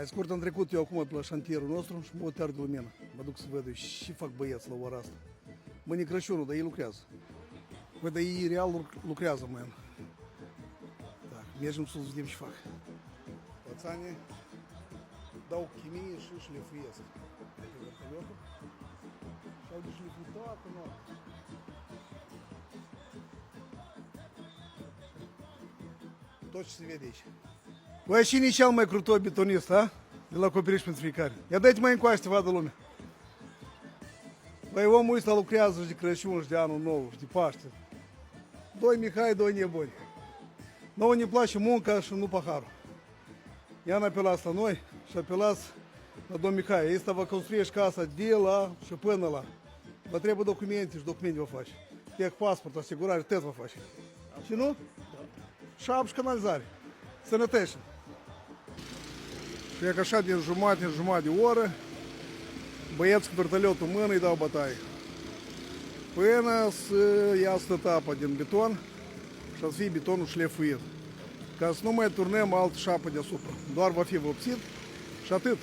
Mai scurt, am trecut eu acum pe la șantierul nostru și mă uit de lumină. Mă duc să văd ce fac băieți la ora asta. Mâine Crăciunul, dar ei lucrează. Băi, dar ei real lucrează, man. Da, mergem să vedem ce fac. Pățanii dau chimie și șlefuiesc pe vertoliotul. Și au de șlefuit toată noaptea. Tot ce se vede aici. Băi, cine e cel mai crutor betonist, a? De la acoperiș pentru fiecare. Ia dă-te mai încoace, să vadă lumea. Băi, omul ăsta lucrează și de Crăciun și de Anul Nou și de Paște. Doi Mihai, doi nebuni. Nouă ne place munca și nu paharul. I-am apelat la noi și apelați la domnul Mihai. Ăsta va construi casa de la și până la. Vă trebuie documente și documente va face. Tech pasport, asigurare, test va face. Și nu? Și apă și canalizare. Sănătește. Și e că așa din jumătate în jumătate de oră, băieți cu vertoliotul în mână îi dau bătaie. Până să iasă tapa din beton și să fie betonul șlefuit. Ca să nu mai turnăm altă șapă deasupra. Doar va fi vopsit și atât.